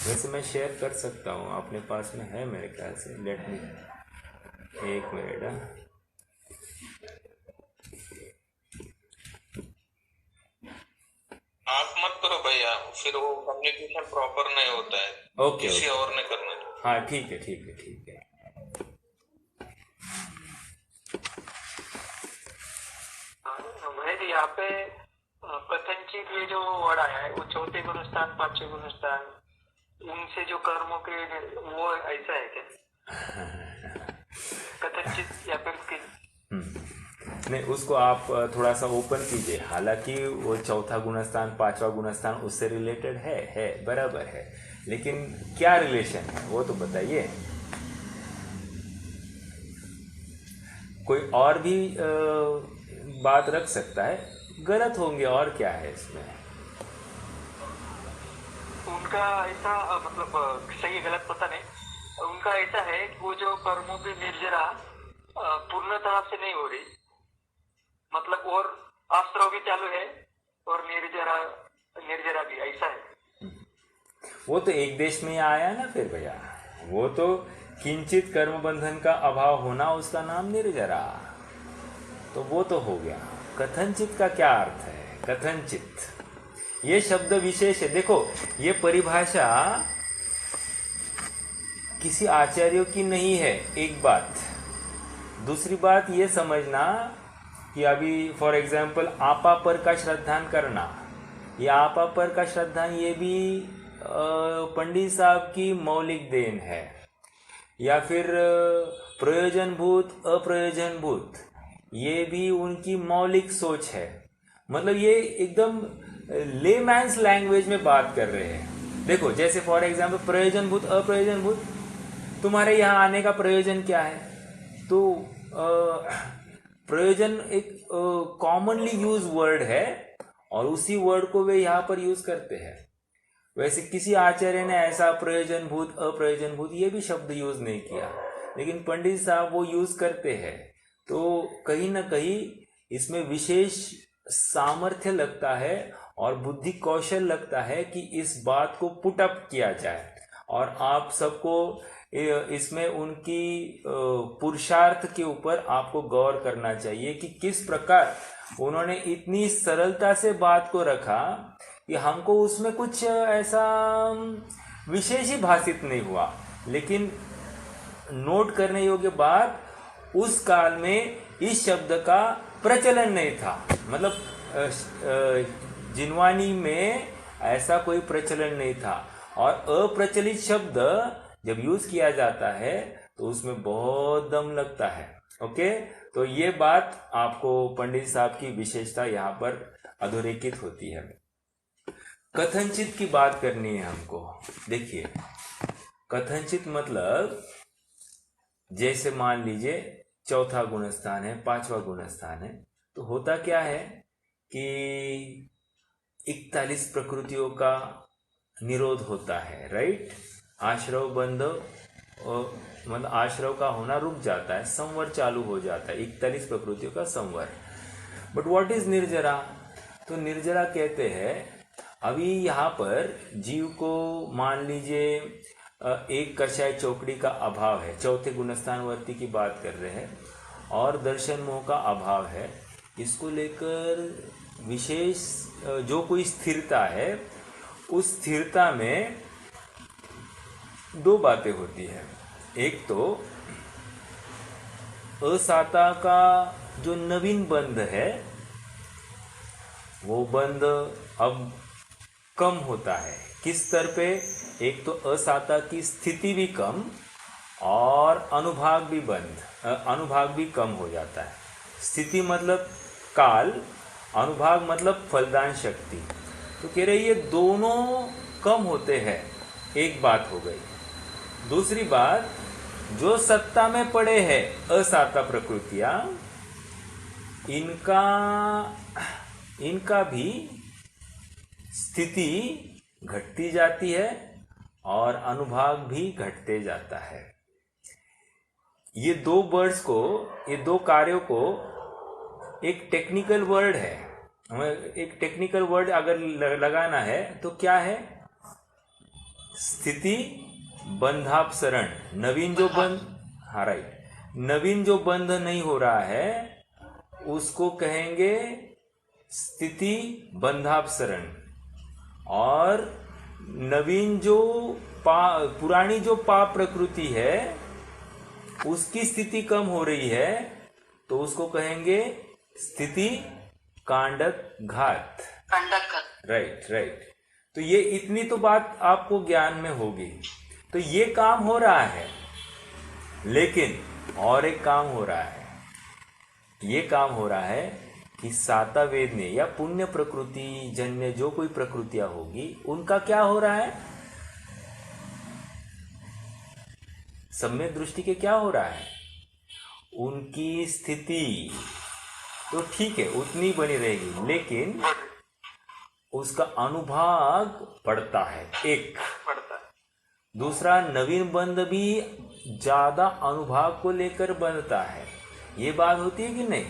वैसे मैं शेयर कर सकता हूँ, अपने पास में है मेरे ख्याल से। लेट मी, एक मिनट। आप मत करो भैया, फिर वो कम्युनिकेशन प्रॉपर नहीं होता है। ओके, किसी और ने करना है। हाँ ठीक है ठीक है ठीक है। भाई जी यहाँ पे कथनचित ये जो वर्ड आया है, वो चौथे गुणस्थान पांचवें गुणस्थान उनसे जो कर्मों के वो ऐसा है क्या? कथनचित या फिर नहीं, उसको आप थोड़ा सा ओपन कीजिए। हालांकि वो चौथा गुणस्थान पांचवा गुणस्थान उससे रिलेटेड है बराबर है, लेकिन क्या रिलेशन है वो तो बताइए। कोई और भी बात रख सकता है, गलत होंगे और क्या है इसमें? उनका ऐसा मतलब सही गलत पता नहीं, उनका ऐसा है कि वो जो कर्मों की निर्जरा पूर्णतः से नहीं हो रही, मतलब और आश्रव भी चालू है और निर्जरा भी, ऐसा है। वो तो एक देश में आया ना फिर भैया। वो तो किंचित कर्म बंधन का अभाव होना उसका नाम निर्जरा, तो वो तो हो गया। कथनचित का क्या अर्थ है? कथनचित ये शब्द विशेष है। देखो, ये परिभाषा किसी आचार्यों की नहीं है, एक बात। दूसरी बात ये समझना कि अभी फॉर एग्जाम्पल आपा पर का श्रद्धान करना, ये आपा पर का श्रद्धान ये भी पंडित साहब की मौलिक देन है, या फिर प्रयोजनभूत अप्रयोजनभूत ये भी उनकी मौलिक सोच है। मतलब ये एकदम लेमैन्स लैंग्वेज में बात कर रहे हैं। देखो, जैसे फॉर एग्जाम्पल प्रयोजनभूत अप्रयोजनभूत, तुम्हारे यहाँ आने का प्रयोजन क्या है? तो प्रयोजन एक कॉमनली यूज वर्ड है और उसी वर्ड को वे यहाँ पर यूज करते हैं। वैसे किसी आचार्य ने ऐसा प्रयोजनभूत अप्रयोजनभूत ये भी शब्द यूज नहीं किया, लेकिन पंडित साहब वो यूज करते हैं। तो कहीं ना कहीं इसमें विशेष सामर्थ्य लगता है और बुद्धि कौशल लगता है कि इस बात को पुट अप किया जाए, और आप सबको इसमें उनकी पुरुषार्थ के ऊपर आपको गौर करना चाहिए कि किस प्रकार उन्होंने इतनी सरलता से बात को रखा कि हमको उसमें कुछ ऐसा विशेष ही भाषित नहीं हुआ। लेकिन नोट करने योग्य बात, उस काल में इस शब्द का प्रचलन नहीं था। मतलब जिनवानी में ऐसा कोई प्रचलन नहीं था, और अप्रचलित शब्द जब यूज किया जाता है तो उसमें बहुत दम लगता है। ओके, तो ये बात आपको पंडित साहब की विशेषता यहाँ पर अधोरेखित होती है। कथनचित की बात करनी है हमको। देखिए, कथनचित मतलब जैसे मान लीजिए चौथा गुणस्थान है, पांचवा गुणस्थान है, तो होता क्या है कि 41 प्रकृतियों का निरोध होता है, राइट। आश्रव बंध मतलब आश्रव का होना रुक जाता है, संवर चालू हो जाता है, 41 प्रकृतियों का संवर। बट व्हाट इज निर्जरा? तो निर्जरा कहते हैं अभी यहाँ पर जीव को मान लीजिए एक कषाय चौकड़ी का अभाव है, चौथे गुणस्थानवर्ती की बात कर रहे हैं, और दर्शन मोह का अभाव है। इसको लेकर विशेष जो कोई स्थिरता है, उस स्थिरता में दो बातें होती है। एक तो असाता का जो नवीन बंध है, वो बंध अब कम होता है। किस स्तर पे? एक तो असाता की स्थिति भी कम और अनुभाग भी कम हो जाता है। स्थिति मतलब काल, अनुभाग मतलब फलदान शक्ति। तो कह रहे ये दोनों कम होते हैं, एक बात हो गई। दूसरी बात, जो सत्ता में पड़े हैं असाता प्रकृतियां, इनका भी स्थिति घटती जाती है और अनुभाग भी घटते जाता है। ये दो वर्ड्स को, ये दो कार्यों को एक टेक्निकल वर्ड है, हमें एक टेक्निकल वर्ड अगर लगाना है तो क्या है? स्थिति बंधापसरण। नवीन जो बंध, हाँ राइट, नवीन जो बंध नहीं हो रहा है उसको कहेंगे स्थिति बंधापसरण, और नवीन जो पुरानी जो पाप प्रकृति है उसकी स्थिति कम हो रही है तो उसको कहेंगे स्थिति कांडक घात। राइट। तो ये इतनी तो बात आपको ज्ञान में होगी। तो ये काम हो रहा है, लेकिन और एक काम हो रहा है। ये काम हो रहा है कि साता वेद ने या पुण्य प्रकृति जन्य जो कोई प्रकृतियां होगी, उनका क्या हो रहा है? सम्यक दृष्टि के क्या हो रहा है? उनकी स्थिति तो ठीक है, उतनी बनी रहेगी, लेकिन उसका अनुभाग बढ़ता है, एक पड़ता है। दूसरा, नवीन बंध भी ज्यादा अनुभाग को लेकर बनता है। ये बात होती है कि नहीं?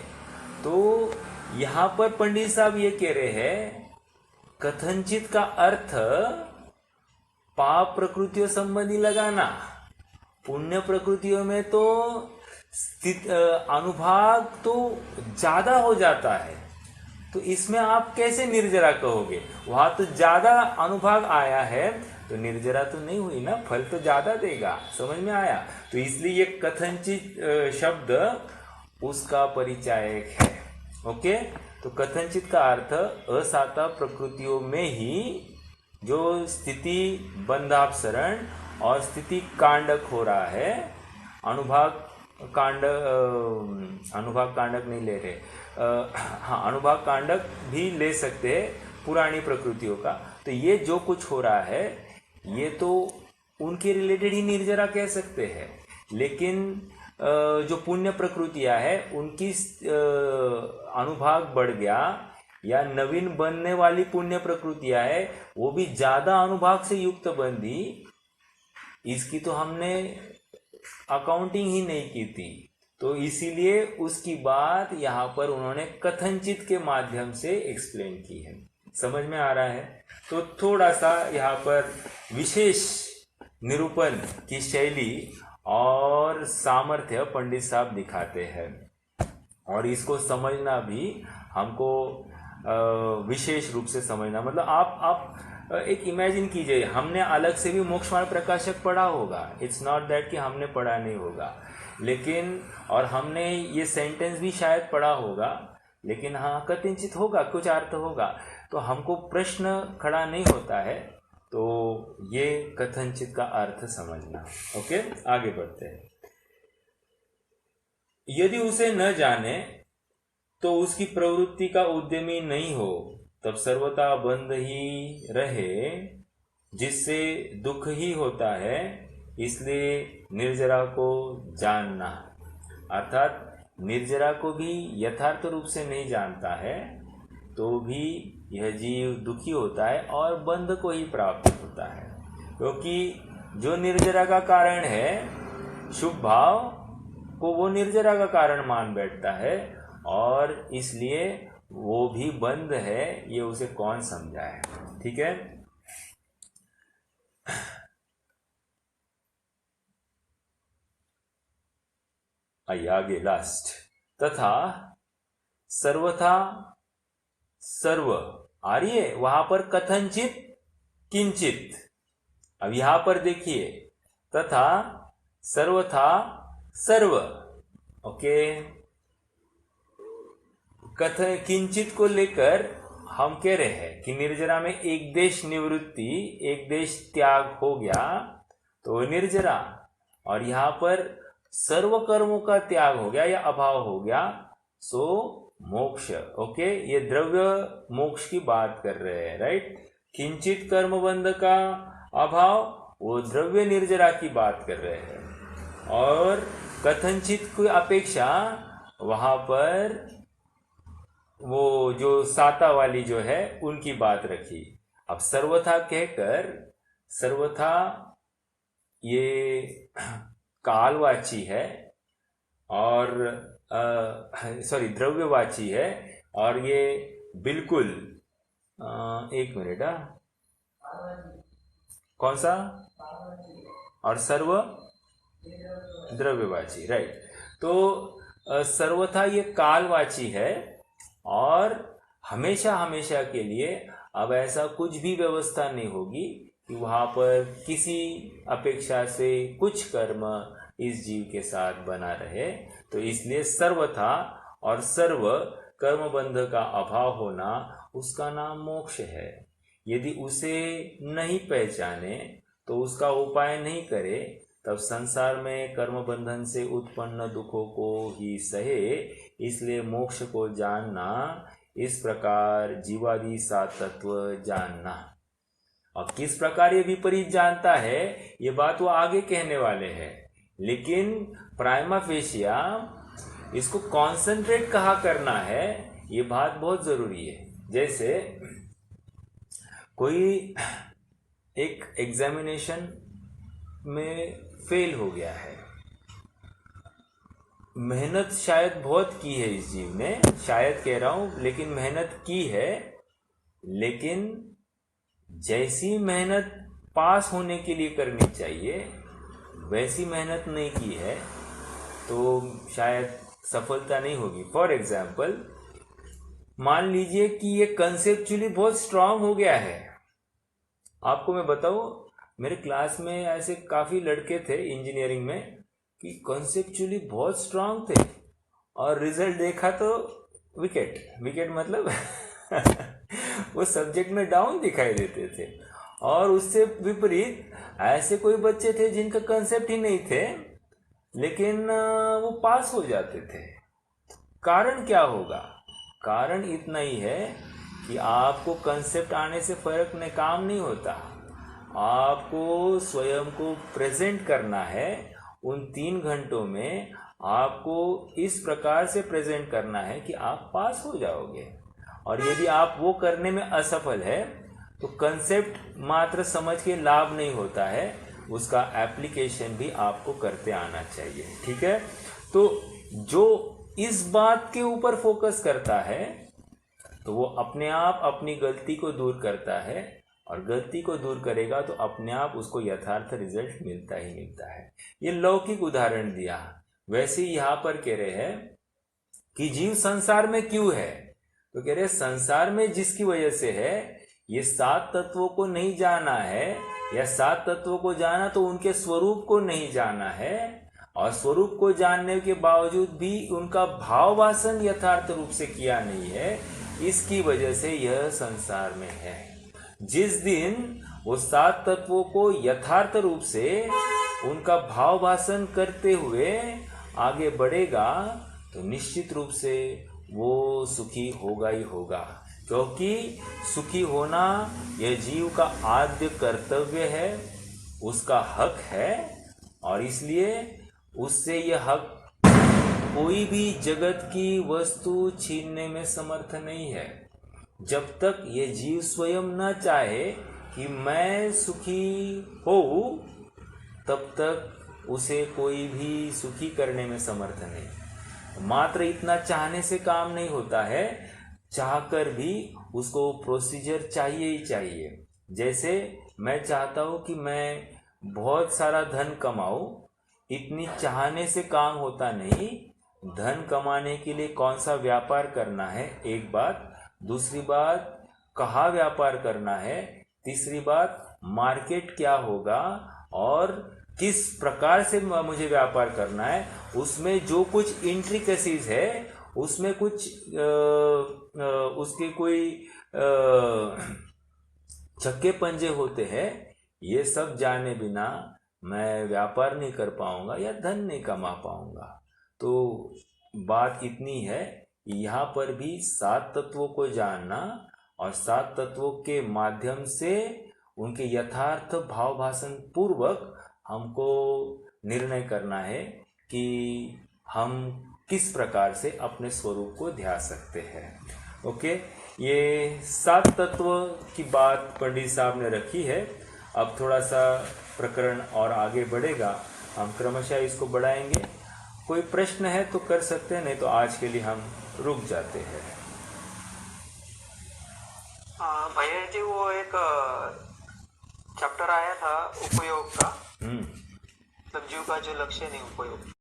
तो यहां पर पंडित साहब ये कह रहे हैं, कथनचित का अर्थ पाप प्रकृतियों संबंधी लगाना, पुण्य प्रकृतियों में तो अनुभाग तो ज्यादा हो जाता है। तो इसमें आप कैसे निर्जरा कहोगे? वहां तो ज्यादा अनुभाग आया है तो निर्जरा तो नहीं हुई ना, फल तो ज्यादा देगा। समझ में आया? तो इसलिए ये कथनचित शब्द उसका परिचायक है। ओके, तो कथनचित का अर्थ असाता प्रकृतियों में ही जो स्थिति बंधापसरण और स्थिति कांडक हो रहा है, अनुभाग कांडक नहीं ले रहे, हाँ अनुभाग कांडक भी ले सकते हैं पुरानी प्रकृतियों का। तो ये जो कुछ हो रहा है ये तो उनके रिलेटेड ही निर्जरा कह सकते हैं, लेकिन जो पुण्य प्रकृतियां है उनकी अनुभाग बढ़ गया, या नवीन बनने वाली पुण्य प्रकृतियां है वो भी ज्यादा अनुभाग से युक्त बंधी, इसकी तो हमने अकाउंटिंग ही नहीं की थी। तो इसीलिए उसकी बात यहाँ पर उन्होंने कथनचित के माध्यम से एक्सप्लेन की है। समझ में आ रहा है? तो थोड़ा सा यहाँ पर विशेष निरूपण की शैली और सामर्थ्य पंडित साहब दिखाते हैं, और इसको समझना भी हमको विशेष रूप से समझना, मतलब आप एक इमेजिन कीजिए, हमने अलग से भी मोक्षमार्ग प्रकाशक पढ़ा होगा, इट्स नॉट दैट कि हमने पढ़ा नहीं होगा, लेकिन और हमने ये सेंटेंस भी शायद पढ़ा होगा, लेकिन हाँ कथनचित होगा, कुछ अर्थ होगा, तो हमको प्रश्न खड़ा नहीं होता है। तो ये कथनचित का अर्थ समझना। ओके, आगे बढ़ते हैं। यदि उसे न जाने तो उसकी प्रवृत्ति का उद्यमी नहीं हो, तब सर्वथा बंध ही रहे, जिससे दुख ही होता है, इसलिए निर्जरा को जानना। अर्थात निर्जरा को भी यथार्थ रूप से नहीं जानता है तो भी यह जीव दुखी होता है और बंध को ही प्राप्त होता है, क्योंकि जो निर्जरा का कारण है शुभ भाव को वो निर्जरा का कारण मान बैठता है और इसलिए वो भी बंध है, ये उसे कौन समझाए। ठीक है, आइए आगे लास्ट। तथा सर्वथा सर्व आ रही है वहां पर कथनचित किंचित। अब यहां पर देखिए तथा सर्वथा सर्व, ओके, कथन किंचित को लेकर हम कह रहे हैं कि निर्जरा में एक देश निवृत्ति, एक देश त्याग हो गया तो निर्जरा, और यहां पर सर्व कर्मों का त्याग हो गया या अभाव हो गया सो मोक्ष। ओके, ये द्रव्य मोक्ष की बात कर रहे हैं, राइट। किंचित कर्म बंध का अभाव, वो द्रव्य निर्जरा की बात कर रहे हैं, और कथनचित की अपेक्षा वहां पर वो जो साता वाली जो है उनकी बात रखी। अब सर्वथा कहकर, सर्वथा ये कालवाची है और सॉरी द्रव्यवाची है, और ये बिल्कुल एक मिनट, कौन सा, और सर्व द्रव्यवाची, राइट। तो सर्वथा ये कालवाची है और हमेशा हमेशा के लिए अब ऐसा कुछ भी व्यवस्था नहीं होगी कि वहां पर किसी अपेक्षा से कुछ कर्म इस जीव के साथ बना रहे। तो इसलिए सर्वथा और सर्व कर्म बंध का अभाव होना उसका नाम मोक्ष है। यदि उसे नहीं पहचाने तो उसका उपाय नहीं करे, तब संसार में कर्म बंधन से उत्पन्न दुखों को ही सहे। इसलिए मोक्ष को जानना, इस प्रकार जीवादि सात तत्व जानना। अब किस प्रकार ये विपरीत जानता है ये बात वो आगे कहने वाले हैं, लेकिन प्राइमा फेशिया इसको कॉन्सेंट्रेट कहाँ करना है ये बात बहुत जरूरी है। जैसे कोई एक एग्जामिनेशन में फेल हो गया है, मेहनत शायद बहुत की है इस जीव ने, शायद कह रहा हूं, लेकिन मेहनत की है, लेकिन जैसी मेहनत पास होने के लिए करनी चाहिए वैसी मेहनत नहीं की है तो शायद सफलता नहीं होगी। फॉर एग्जाम्पल, मान लीजिए कि ये कंसेप्चुअली बहुत स्ट्रांग हो गया है। आपको मैं बताऊं, मेरे क्लास में ऐसे काफी लड़के थे इंजीनियरिंग में कि कंसेप्चुअली बहुत स्ट्रांग थे और रिजल्ट देखा तो विकेट मतलब वो सब्जेक्ट में डाउन दिखाई देते थे। और उससे विपरीत ऐसे कोई बच्चे थे जिनका कंसेप्ट ही नहीं थे लेकिन वो पास हो जाते थे। कारण क्या होगा? कारण इतना ही है कि आपको कंसेप्ट आने से फर्क में काम नहीं होता, आपको स्वयं को प्रेजेंट करना है। उन 3 घंटों में आपको इस प्रकार से प्रेजेंट करना है कि आप पास हो जाओगे। और यदि आप वो करने में असफल है तो कंसेप्ट मात्र समझ के लाभ नहीं होता है, उसका एप्लीकेशन भी आपको करते आना चाहिए। ठीक है, तो जो इस बात के ऊपर फोकस करता है तो वो अपने आप अपनी गलती को दूर करता है, और गलती को दूर करेगा तो अपने आप उसको यथार्थ रिजल्ट मिलता ही मिलता है। ये लौकिक उदाहरण दिया। वैसे यहाँ पर कह रहे हैं कि जीव संसार में क्यों है, तो कह रहे संसार में जिसकी वजह से है, ये 7 तत्वों को नहीं जाना है, या 7 तत्वों को जाना तो उनके स्वरूप को नहीं जाना है, और स्वरूप को जानने के बावजूद भी उनका भाव वासन यथार्थ रूप से किया नहीं है, इसकी वजह से यह संसार में है। जिस दिन वो 7 तत्वों को यथार्थ रूप से उनका भाव वासन करते हुए आगे बढ़ेगा तो निश्चित रूप से वो सुखी होगा ही होगा। क्योंकि सुखी होना यह जीव का आद्य कर्तव्य है, उसका हक है, और इसलिए उससे यह हक कोई भी जगत की वस्तु छीनने में समर्थ नहीं है। जब तक ये जीव स्वयं न चाहे कि मैं सुखी हो, तब तक उसे कोई भी सुखी करने में समर्थ नहीं। मात्र इतना चाहने से काम नहीं होता है, चाहकर भी उसको प्रोसीजर चाहिए ही चाहिए। जैसे मैं चाहता हूँ कि मैं बहुत सारा धन कमाऊं, इतनी चाहने से काम होता नहीं। धन कमाने के लिए कौन सा व्यापार करना है, एक बात। दूसरी बात, कहाँ व्यापार करना है। तीसरी बात, मार्केट क्या होगा और किस प्रकार से मुझे व्यापार करना है। उसमें जो कुछ इंट्रिकेसीज है, उसमें कुछ उसके कोई छक्के पंजे होते हैं, ये सब जाने बिना मैं व्यापार नहीं कर पाऊंगा या धन नहीं कमा पाऊंगा। तो बात इतनी है, यहाँ पर भी 7 तत्वों को जानना और 7 तत्वों के माध्यम से उनके यथार्थ भाव भाषण पूर्वक हमको निर्णय करना है कि हम किस प्रकार से अपने स्वरूप को ध्यान सकते हैं। ओके, ये 7 तत्व की बात पंडित साहब ने रखी है। अब थोड़ा सा प्रकरण और आगे बढ़ेगा, हम क्रमशः इसको बढ़ाएंगे। कोई प्रश्न है तो कर सकते हैं, नहीं तो आज के लिए हम रुक जाते हैं। भैया जी, वो एक चैप्टर आया था उपयोग का, मतलब जीव का जो लक्ष्य नहीं उपयोग,